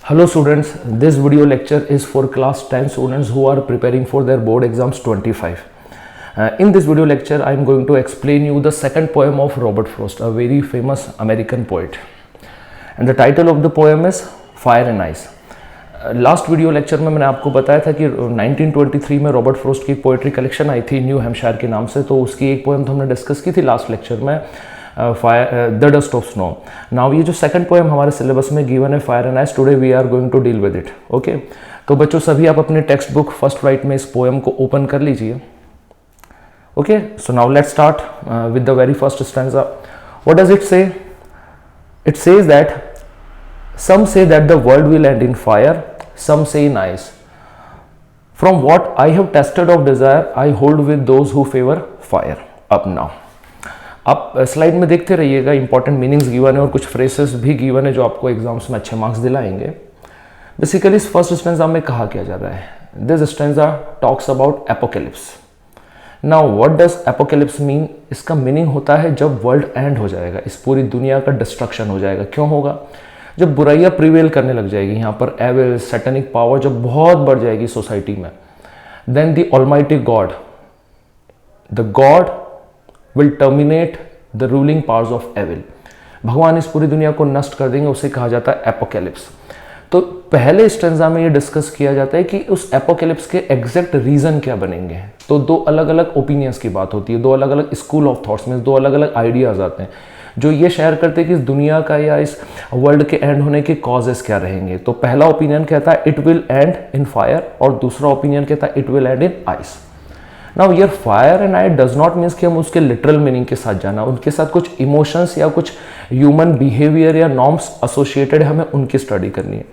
Hello students, this video lecture is for class 10 students who are preparing for their board exams 25. In this video lecture, I am going to explain you the second poem of Robert Frost, a very famous American poet. And the title of the poem is Fire and Ice. Last video lecture में मैंने आपको बताया था कि 1923 में Robert frost की एक poetry collection आई थी न्यू हैम्पशायर के नाम से, तो उसकी एक पोएम तो हमने डिस्कस की थी लास्ट लेक्चर में, the dust of snow. Now ये जो सेकंड पोएम हमारे सिलेबस में गिवन है fire and ice, today we are going to deal with it. Okay, तो बच्चों सभी आप अपने टेक्स्ट बुक फर्स्ट राइट में इस पोएम को ओपन कर लीजिए. Okay, so now let's start with the very first stanza. What does it say? It says that some say that the world will end in fire, some say in ice. From what I have tested of desire, I hold with those who favor fire. Up now. आप slide में देखते रहिएगा, important meanings given है और कुछ phrases भी given है जो आपको एग्जाम्स में अच्छे मार्क्स दिलाएंगे. बेसिकली इस फर्स्ट स्टैंजा में कहा क्या जा रहा है? This stanza talks about apocalypse. Now what does apocalypse mean? इसका मीनिंग होता है जब वर्ल्ड एंड हो जाएगा, इस पूरी दुनिया का डिस्ट्रक्शन हो जाएगा. क्यों होगा? जब बुराइयां प्रिवेल करने लग जाएगी, यहाँ पर एविल सैटेनिक पावर जब बहुत बढ़ जाएगी सोसाइटी में, then the almighty God, the God will terminate the ruling powers of evil. भगवान इस पूरी दुनिया को नष्ट कर देंगे, उसे कहा जाता है एपोकैलिप्स. तो पहले स्टैंजा में ये डिस्कस किया जाता है कि उस एपोकैलिप्स के एग्जैक्ट रीजन क्या बनेंगे. तो दो अलग अलग ओपिनियंस की बात होती है, दो अलग अलग स्कूल ऑफ थॉट्स में दो अलग अलग आइडियाज आते हैं जो ये शेयर करते हैं कि इस दुनिया का या इस वर्ल्ड के एंड होने के कॉजेस क्या रहेंगे. तो पहला ओपिनियन कहता है it will end in fire और दूसरा ओपिनियन कहता है it will end in ice. Now year fire and ice does not means कि हम उसके लिटरल मीनिंग के साथ जाना, उनके साथ कुछ इमोशंस या कुछ ह्यूमन बिहेवियर या नॉर्म्स एसोसिएटेड है, हमें उनकी स्टडी करनी है.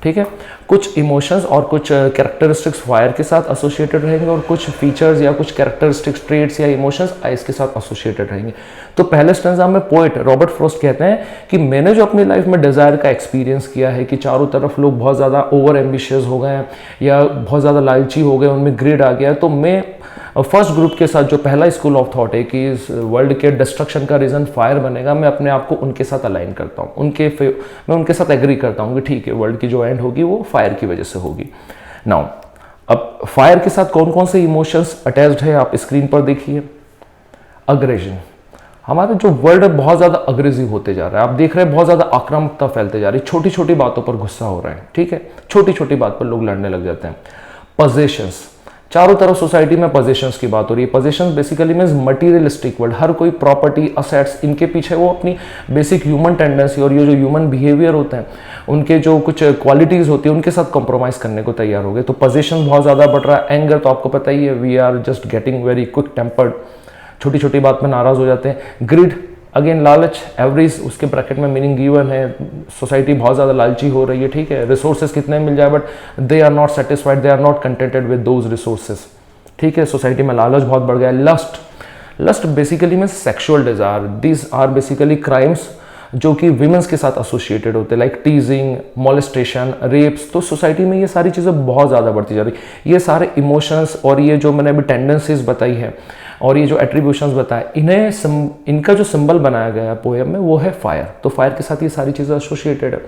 ठीक है, कुछ इमोशंस और कुछ कैरेक्टरिस्टिक्स फायर के साथ एसोसिएटेड रहेंगे और कुछ फीचर्स या कुछ कैरेक्टरिस्टिक्स ट्रेट्स या इमोशंस आइस के साथ एसोसिएटेड रहेंगे. तो पहले स्टैंजा में पोएट रॉबर्ट फ्रोस्ट कहते हैं कि मैंने जो अपनी लाइफ में डिज़ायर का एक्सपीरियंस किया है कि चारों तरफ लोग बहुत ज़्यादा ओवर एम्बिशियस हो गए हैं या बहुत ज़्यादा लालची हो गए, उनमें ग्रिड आ गया है, तो मैं फर्स्ट ग्रुप के साथ जो पहला स्कूल ऑफ थॉट है कि इस वर्ल्ड के डिस्ट्रक्शन का रीज़न फायर बनेगा, मैं अपने आप को उनके साथ अलाइन करता हूँ, मैं उनके साथ एग्री करता हूँ कि ठीक है वर्ल्ड की जो एंड होगी वो फायर की वजह से होगी. नाउ अब फायर के साथ कौन कौन से इमोशंस अटैच्ड है आप स्क्रीन पर देखिए. अग्रेशन, हमारा जो वर्ल्ड है बहुत ज़्यादा अग्रेसिव होते जा रहा है. आप देख रहे हैं बहुत ज़्यादा आक्रामकता फैलते जा रही है, छोटी छोटी बातों पर गुस्सा हो रहा है. ठीक है, छोटी छोटी बात पर लोग लड़ने लग जाते हैं. पोजेशंस, चारों तरफ सोसाइटी में पोजेशंस की बात हो रही है. Possessions basically means materialistic world, हर कोई प्रॉपर्टी असेट्स, इनके पीछे वो अपनी बेसिक ह्यूमन टेंडेंसी और ये जो ह्यूमन बिहेवियर होते हैं उनके जो कुछ क्वालिटीज़ होती है उनके साथ कॉम्प्रोमाइज़ करने को तैयार हो गए. तो पोजेशंस बहुत ज़्यादा बढ़ रहा है. एंगर तो आपको पता ही है, we are just getting very quick tempered, छोटी छोटी बात में नाराज़ हो जाते हैं. ग्रिड, अगेन लालच, एवरेज उसके ब्रैकेट में मीनिंग गिवन है, सोसाइटी बहुत ज़्यादा लालची हो रही है. ठीक है, रिसोर्सेज कितने मिल जाए but they are not satisfied, they are not contented with those resources. ठीक है, सोसाइटी में लालच बहुत बढ़ गया है. Lust basically means sexual desire, this are basically crimes जो कि विमेंस के साथ एसोसिएटेड होते हैं, लाइक टीजिंग, मोलेस्टेशन, रेप्स. तो सोसाइटी में ये सारी चीज़ें बहुत ज़्यादा बढ़ती जा रही. ये सारे इमोशंस और ये जो मैंने अभी टेंडेंसीज बताई है और ये जो एट्रीब्यूशंस बताए, इनका जो सिंबल बनाया गया है पोएम में वो है फायर. तो फायर के साथ ये सारी चीज़ें एसोसिएटेड है.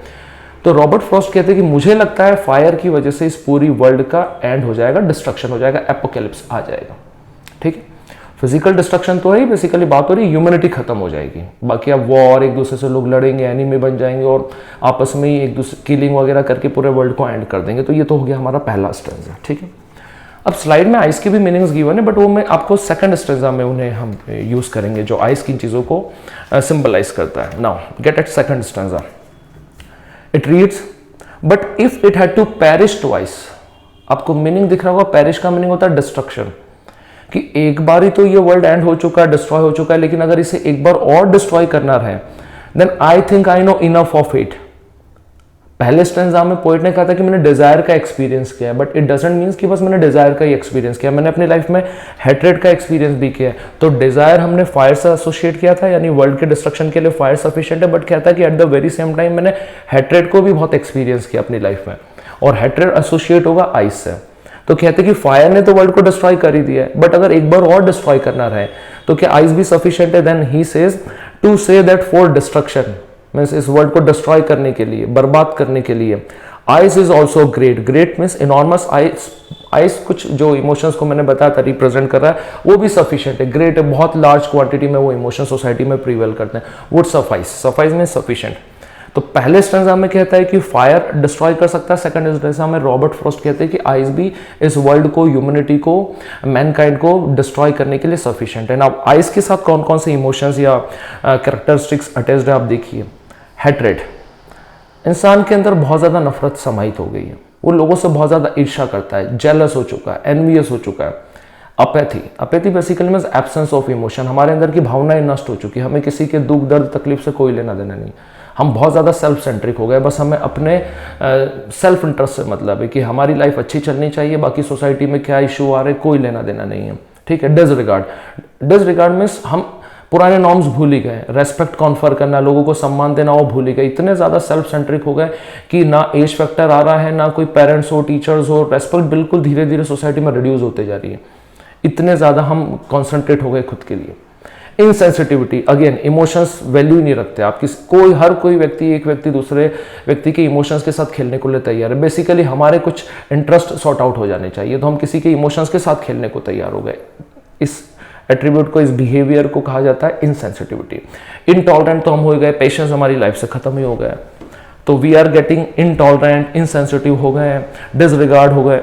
तो रॉबर्ट फ्रॉस्ट कहते हैं कि मुझे लगता है फायर की वजह से इस पूरी वर्ल्ड का एंड हो जाएगा, डिस्ट्रक्शन हो जाएगा, एपोकैलिप्स आ जाएगा. ठीक है, फिजिकल डिस्ट्रक्शन तो है ही, बेसिकली बात हो रही है ह्यूमैनिटी खत्म हो जाएगी. बाकी अब वॉर, एक दूसरे से लोग लड़ेंगे, एनिमी बन जाएंगे और आपस में ही एक दूसरे किलिंग वगैरह करके पूरे वर्ल्ड को एंड कर देंगे. तो ये तो हो गया हमारा पहला स्टैंजा. ठीक है, अब स्लाइड में आइस की भी मीनिंग्स गिवन है बट वो मैं आपको सेकंड स्टैंजा में उन्हें हम यूज करेंगे जो आइस की चीज़ों को सिंबलाइज करता है. Now get at second stanza. It reads but if it had to perish twice. आपको मीनिंग दिख रहा होगा, पेरिश का मीनिंग होता है डिस्ट्रक्शन, कि एक बार ही तो ये वर्ल्ड एंड हो चुका है, डिस्ट्रॉय हो चुका है, लेकिन अगर इसे एक बार और डिस्ट्रॉय करना रहे then I think I know enough of it. पहले स्टैंजा में पोएट ने कहा था कि मैंने डिजायर का एक्सपीरियंस किया है, बट इट डजंट मीन्स कि बस मैंने डिजायर का ही एक्सपीरियंस किया, मैंने अपनी लाइफ में हेट्रेड का एक्सपीरियंस भी किया है. तो डिजायर हमने फायर से एसोसिएट किया था, यानी वर्ल्ड के डिस्ट्रक्शन के लिए फायर सफिशिएंट है, बट कहता है कि at the very same time मैंने हेट्रेड को भी बहुत एक्सपीरियंस किया अपनी लाइफ में, और हेट्रेड एसोसिएट होगा आइस से. तो कहते हैं कि फायर ने तो वर्ल्ड को डिस्ट्रॉय कर ही दिया है, बट अगर एक बार और डिस्ट्रॉय करना रहे तो क्या आइस भी सफिशिएंट है? Then he says to say that for destruction means इस वर्ल्ड को डिस्ट्रॉय करने के लिए, बर्बाद करने के लिए, ice is also great, great means enormous. Ice कुछ जो इमोशंस को मैंने बताया था रिप्रेजेंट कर रहा है, वो भी सफिशिएंट है। ग्रेट है, बहुत लार्ज क्वांटिटी में वो इमोशन सोसाइटी में प्रिवेल करते हैं। Would suffice, suffice mean sufficient. तो पहले स्टेंजा में कहता है कि फायर डिस्ट्रॉय कर सकता है, सेकंड स्टेंजा में रॉबर्ट फ्रॉस्ट कहते हैं कि आइस भी इस वर्ल्ड को, ह्यूमैनिटी को, मैनकाइंड को डिस्ट्रॉय करने के लिए सफिशिएंट है। अब आइस के साथ कौन कौन से इमोशंस या कैरेक्टरिस्टिक्स अटैच्ड है आप देखिए। हेट्रेड, इंसान के अंदर बहुत ज़्यादा नफरत समाहित हो गई है, वो लोगों से बहुत ज़्यादा ईर्ष्या करता है, जेलस हो चुका है, एनवियस हो चुका है। Apathy, apathy basically means absence of emotion, हमारे अंदर की भावनाएं नष्ट हो चुकी है, हमें किसी के दुख दर्द तकलीफ से कोई लेना देना नहीं। हम बहुत ज़्यादा सेल्फ सेंट्रिक हो गए, बस हमें अपने सेल्फ इंटरेस्ट से मतलब है कि हमारी लाइफ अच्छी चलनी चाहिए, बाकी सोसाइटी में क्या इशू आ रहे कोई लेना देना नहीं है, ठीक है। डिसरिगार्ड, डिसरिगार्ड मीन्स हम पुराने नॉर्म्स भूल ही गए, रेस्पेक्ट कॉन्फर करना, लोगों को सम्मान देना वो भूल ही गए, इतने ज़्यादा सेल्फ सेंट्रिक हो गए कि ना एज फैक्टर आ रहा है, ना कोई पेरेंट्स हो, टीचर्स हो, रेस्पेक्ट बिल्कुल धीरे धीरे सोसाइटी में रिड्यूस होते जा रही है। इतने ज़्यादा हम कॉन्सेंट्रेट हो गए खुद के लिए। इनसेंसिटिविटी, अगेन इमोशंस वैल्यू नहीं रखते आप, हर कोई व्यक्ति, एक व्यक्ति दूसरे व्यक्ति के इमोशंस के साथ खेलने को लिए तैयार है। बेसिकली हमारे कुछ इंटरेस्ट सॉर्ट आउट हो जाने चाहिए, तो हम किसी के इमोशंस के साथ खेलने को तैयार हो गए। इस एट्रीब्यूट को, इस बिहेवियर को कहा जाता है इनसेंसिटिविटी। इनटॉलरेंट तो हम हो गए, पेशेंस हमारी लाइफ से खत्म ही हो गया, तो we are getting intolerant, insensitive हो गए, डिसरिगार्ड हो गए,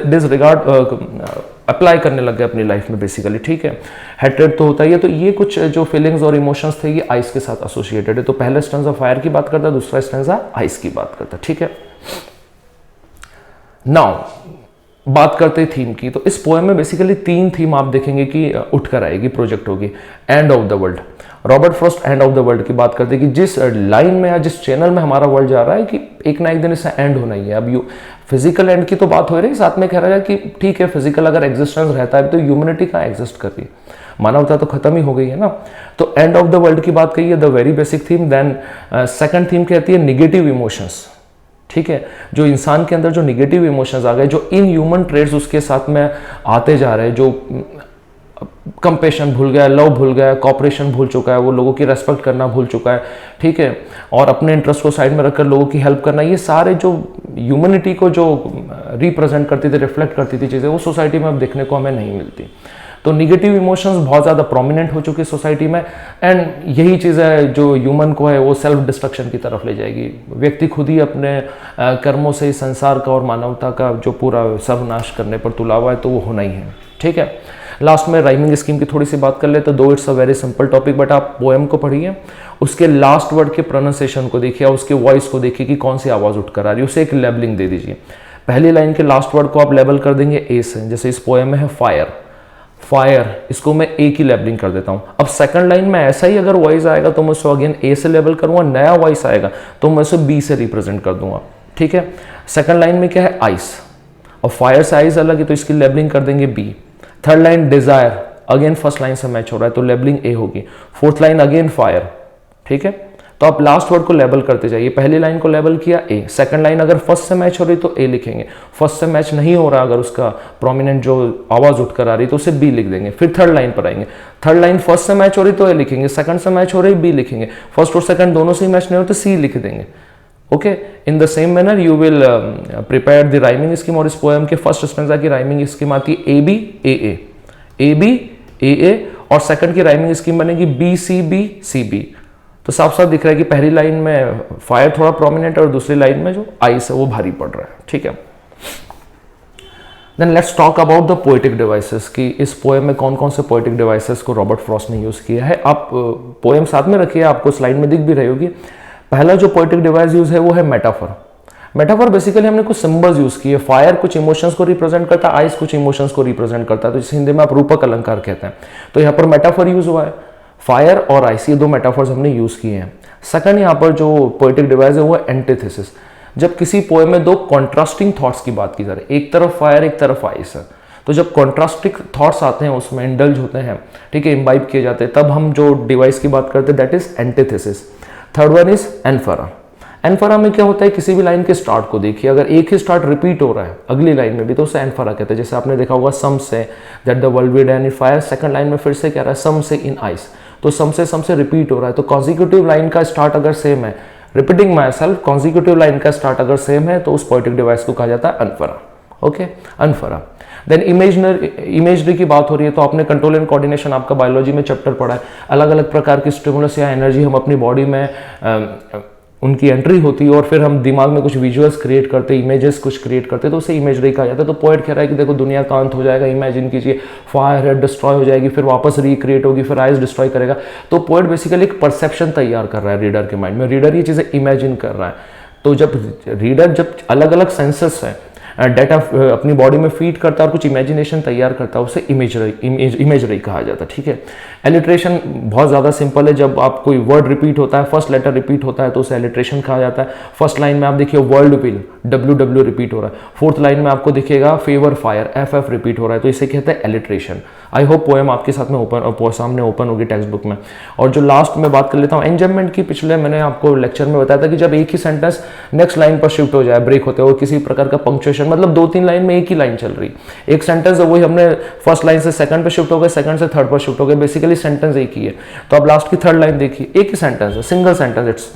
डिसरिगार्ड अप्लाई करने लग गए अपनी लाइफ में बेसिकली, ठीक है। हेट्रेड तो होता ही है। तो ये कुछ जो फीलिंग्स और इमोशंस थे ये आइस के साथ एसोसिएटेड है। तो पहला स्टेंजा फायर की बात करता है, दूसरा स्टेंजा आइस की बात करता है, ठीक है। नाउ बात करते हैं थीम की, तो इस पोएम में बेसिकली 3 थीम आप देखेंगे कि उठकर आएगी, प्रोजेक्ट होगी। End of the world, Robert Frost end of the world की बात करते हैं कि जिस लाइन में या जिस चैनल में हमारा वर्ल्ड जा रहा है कि एक ना एक दिन इसका एंड होना ही है। अब फिजिकल एंड की तो बात हो रही है, साथ में कह रहा है कि ठीक है फिजिकल अगर एग्जिस्टेंस रहता है तो ह्यूमैनिटी कहाँ एग्जिस्ट कर रही है, मानवता तो खत्म ही हो गई है ना। तो एंड ऑफ द वर्ल्ड की बात कही है, the very basic theme. Then second theme कहती है निगेटिव इमोशंस, ठीक है। जो इंसान के अंदर जो निगेटिव इमोशंस आ गए, जो इन ह्यूमन ट्रेड्स उसके साथ में आते जा रहे हैं, जो कंपेशन भूल गया, लव भूल गया, कॉपरेशन भूल चुका है, वो लोगों की रेस्पेक्ट करना भूल चुका है, ठीक है, और अपने इंटरेस्ट को साइड में रखकर लोगों की हेल्प करना, ये सारे जो ह्यूमैनिटी को जो रिप्रेजेंट करती थी, रिफ्लेक्ट करती थी चीज़ें, वो सोसाइटी में अब देखने को हमें नहीं मिलती। तो निगेटिव इमोशंस बहुत ज़्यादा प्रोमिनेंट हो चुकी है सोसाइटी में, एंड यही चीज़ है जो ह्यूमन को है वो सेल्फ डिस्ट्रक्शन की तरफ ले जाएगी। व्यक्ति खुद ही अपने कर्मों से संसार का और मानवता का जो पूरा सर्वनाश करने पर तुला हुआ है, तो वो होना ही है, ठीक है। लास्ट में राइमिंग स्कीम की थोड़ी सी बात कर ले, तो दो it's a very simple topic, but आप पोएम को पढ़िए, उसके लास्ट वर्ड के प्रोनाउंसिएशन को देखिए, उसके वॉइस को देखिए कि कौन सी आवाज़ उठकर आ रही है, उसे एक लेबलिंग दे दीजिए। पहली लाइन के लास्ट वर्ड को आप लेबल कर देंगे ए से, जैसे इस पोएम में है फायर, फायर, इसको मैं ए की लेबलिंग कर देता हूँ। अब सेकंड लाइन में ऐसा ही अगर वॉइस आएगा तो मैं उसको अगेन ए से लेबल करूँगा, नया वॉइस आएगा तो मैं उसे बी से रिप्रेजेंट कर दूंगा, ठीक है। सेकंड लाइन में क्या है, आइस, और फायर से आइस अलग है तो इसकी लेबलिंग कर देंगे B. Third line desire, again first line से मैच हो रहा है तो लेबलिंग ए होगी। फोर्थ लाइन अगेन फायर, ठीक है। तो आप लास्ट वर्ड को लेबल करते जाइए, पहली लाइन को लेबल किया ए, सेकंड लाइन अगर फर्स्ट से मैच हो रही तो ए लिखेंगे, फर्स्ट से मैच नहीं हो रहा अगर उसका प्रोमिनेंट जो आवाज उठकर आ रही तो उसे बी लिख देंगे। फिर थर्ड लाइन पर आएंगे, थर्ड लाइन फर्स्ट से मैच हो रही तो ए लिखेंगे, सेकंड से मैच हो रही बी लिखेंगे, फर्स्ट और सेकंड दोनों से मैच नहीं हो तो सी लिख देंगे। Okay, in the same manner you will prepare the rhyming scheme, और इस पोएम के फर्स्ट स्टेंजा की राइमिंग स्कीम आती है A B A A, A B ए ए, और सेकंड की राइमिंग स्कीम बनेगी B C B C B. तो साफ साफ दिख रहा है कि पहली लाइन में फायर थोड़ा प्रोमिनेंट है और दूसरी लाइन में जो आइस है वो भारी पड़ रहा है, ठीक है। Then let's talk about the poetic devices, कि इस पोएम में कौन कौन से पोएटिक डिवाइसेस को रॉबर्ट फ्रॉस्ट ने यूज किया है। आप पोएम साथ में रखिए, आपको स्लाइड में दिख भी रही होगी। पहला जो पोएटिक डिवाइस यूज है वो है मेटाफर। मेटाफर बेसिकली हमने कुछ सिंबल्स यूज किए, फायर कुछ इमोशंस को रिप्रेजेंट करता है, आइस कुछ इमोशंस को रिप्रेजेंट करता है, तो जिसे हिंदी में आप रूपक अलंकार कहते हैं। तो यहाँ पर मेटाफर यूज हुआ है, फायर और आइस, ये दो मेटाफर्स हमने यूज किए हैं। सेकंड यहाँ पर जो पोएटिक डिवाइस है वो है एंटीथेसिस। जब किसी पोएम में दो कॉन्ट्रास्टिंग थॉट्स की बात की जा रही है, एक तरफ फायर एक तरफ आइस है, तो जब कॉन्ट्रास्टिंग थॉट्स आते हैं उसमें इंडल्ज होते हैं, ठीक है, इम्बाइब किए जाते हैं, तब हम जो डिवाइस की बात करते हैं that is antithesis. Third one is anaphora. Anaphora में क्या होता है, किसी भी लाइन के स्टार्ट को देखिए, अगर एक ही स्टार्ट रिपीट हो रहा है अगली लाइन में भी तो उसे एनफरा कहते हैं। जैसे आपने देखा होगा some say that the world will end in fire, second line में फिर से कह रहा है सम से इन आइस, तो सम से रिपीट हो रहा है, तो कॉन्जिक्यूटिव लाइन का स्टार्ट अगर सेम है, repeating my self, consecutive line का स्टार्ट अगर सेम है तो उस पोएटिक डिवाइस को कहा जाता है अनफरा। ओके, अनफरा। देन इमेजरी की बात हो रही है तो आपने कंट्रोल एंड कोऑर्डिनेशन आपका बायोलॉजी में चैप्टर पढ़ा है। अलग अलग प्रकार की स्टिमुलस या एनर्जी हम अपनी बॉडी में उनकी एंट्री होती है और फिर हम दिमाग में कुछ विजुअल्स क्रिएट करते, इमेजेस कुछ क्रिएट करते, तो उसे इमेजरी कहा जाता है। तो पोएट कह रहा है कि देखो दुनिया का अंत हो जाएगा, इमेजिन कीजिए, फायर है डिस्ट्रॉय हो जाएगी, फिर वापस रिक्रिएट होगी, फिर आइस डिस्ट्रॉय करेगा। तो पोएट बेसिकली एक परसेप्शन तैयार कर रहा है रीडर के माइंड में, रीडर ये चीज़ें इमेजिन कर रहा है। तो जब रीडर जब अलग अलग सेंसेस है डाटा अपनी बॉडी में फीड करता है और कुछ इमेजिनेशन तैयार करता है, उसे इमेजरी कहा जाता है। ठीक है, एलिट्रेशन बहुत ज़्यादा सिंपल है। जब आप कोई वर्ड रिपीट होता है, फर्स्ट लेटर रिपीट होता है तो उसे एलिट्रेशन कहा जाता है। फर्स्ट लाइन में आप देखिए वर्ल्ड विल, WW रिपीट हो रहा है। फोर्थ लाइन में आपको दिखेगा फेवर फायर, FF रिपीट हो रहा है, तो इसे कहते हैं एलिट्रेशन। आई होप पोएम आपके साथ में सामने ओपन होगी टेक्स्ट बुक में। और जो लास्ट में बात कर लेता हूँ एंजॉयमेंट की, पिछले मैंने आपको लेक्चर में बताया था कि जब एक ही सेंटेंस नेक्स्ट लाइन पर शिफ्ट हो जाए, ब्रेक होते हुए, किसी प्रकार का पंक्चुएशन, मतलब 2-3 लाइन में एक ही लाइन चल रही, एक सेंटेंस है वही, हमने फर्स्ट लाइन से सेकंड पे शिफ्ट हो गए, सेकंड से थर्ड पर शिफ्ट हो गए, बेसिकली सेंटेंस एक ही है। तो अब लास्ट की थर्ड लाइन देखिए, एक ही सेंटेंस है, single sentence, it's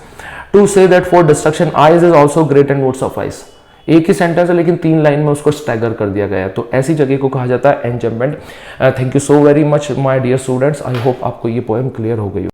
to say that for destruction ice is also great and would suffice. एक ही सेंटेंस है लेकिन 3 लाइन में उसको स्टैगर कर दिया गया है, तो ऐसी जगह को कहा जाता है enjoyment. Thank you so very much my dear students, I hope आपको ये पोएम क्लियर हो गई।